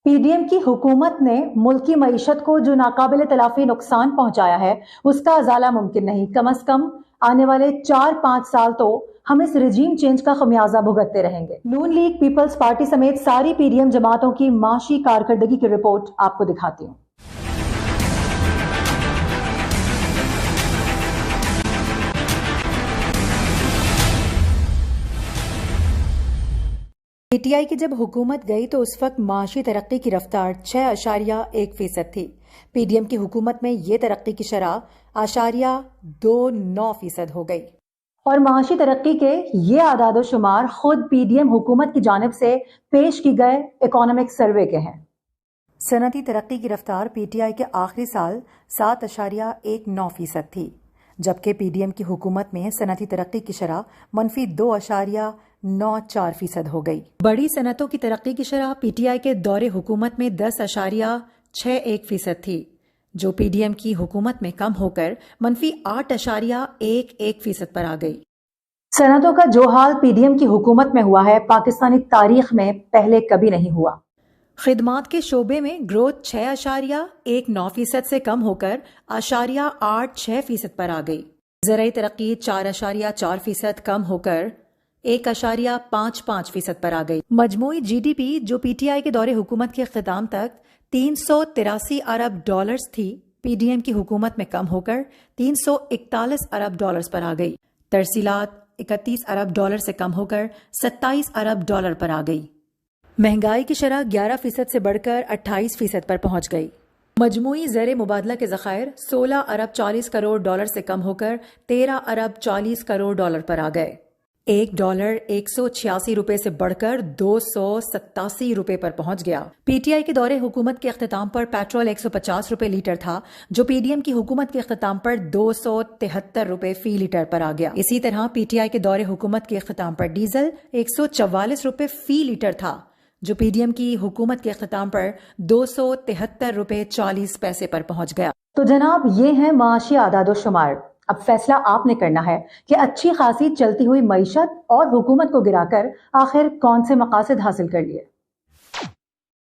P D M کی حکومت نے ملک کی معیشت کو جو ناقابل تلافی نقصان پہنچایا ہے اس کا ازالہ ممکن نہیں۔ کم از کم آنے والے 4-5 سال تو ہم اس رجیم چینج کا خمیازہ بھگتتے رہیں گے۔ نون لیگ، پیپلز پارٹی سمیت ساری پی ڈی ایم جماعتوں کی معاشی کارکردگی کی رپورٹ آپ کو دکھاتی ہوں۔ پی ٹی آئی کی جب حکومت گئی تو اس وقت معاشی ترقی کی رفتار 6.1% تھی۔ پی ڈی ایم کی حکومت میں یہ ترقی کی شرح 0.29% ہو گئی، اور معاشی ترقی کے یہ اعداد و شمار خود پی ڈی ایم حکومت کی جانب سے پیش کی گئے اکنامک سروے کے ہیں۔ صنعتی ترقی کی رفتار پی ٹی آئی کے آخری سال 7.19% تھی، جبکہ پی ڈی ایم کی حکومت میں صنعتی ترقی کی شرح -2.94% ہو گئی۔ بڑی صنعتوں کی ترقی کی شرح پی ٹی آئی کے دور حکومت میں 10.61% تھی، جو پی ڈی ایم کی حکومت میں کم ہو کر -8.11% پر آ گئی۔ صنعتوں کا جو حال پی ڈی ایم کی حکومت میں ہوا ہے پاکستانی تاریخ میں پہلے کبھی نہیں ہوا۔ خدمات کے شعبے میں گروتھ 6.19% سے کم ہو کر 0.86% پر آ گئی۔ زرعی ترقی 4.4% کم ہو کر 1.55% پر آ گئی۔ مجموعی جی ڈی پی جو پی ٹی آئی کے دور حکومت کے اختتام تک $383 ارب تھی، پی ڈی ایم کی حکومت میں کم ہو کر $341 ارب پر آ گئی۔ ترسیلات $31 ارب سے کم ہو کر $27 ارب پر آ گئی۔ مہنگائی کی شرح 11% سے بڑھ کر 28% پر پہنچ گئی۔ مجموعی زر مبادلہ کے ذخائر $16.40 ارب سے کم ہو کر $13.40 ارب پر آ گئے۔ $1 186 سے بڑھ کر $287 پر پہنچ گیا۔ پی ٹی آئی کے دور حکومت کے اختتام پر پیٹرول $150 لیٹر تھا، جو پی ڈی ایم کی حکومت کے اختتام پر $273 فی لیٹر پر آ گیا۔ اسی طرح پی ٹی آئی کے دور حکومت کے اختتام پر ڈیزل $144 فی لیٹر تھا، جو پی ڈی ایم کی حکومت کے اختتام پر $273.40 پر پہنچ گیا۔ تو جناب، یہ ہیں معاشی اعداد و شمار۔ اب فیصلہ آپ نے کرنا ہے کہ اچھی خاصی چلتی ہوئی معیشت اور حکومت کو گرا کر آخر کون سے مقاصد حاصل کر لیے۔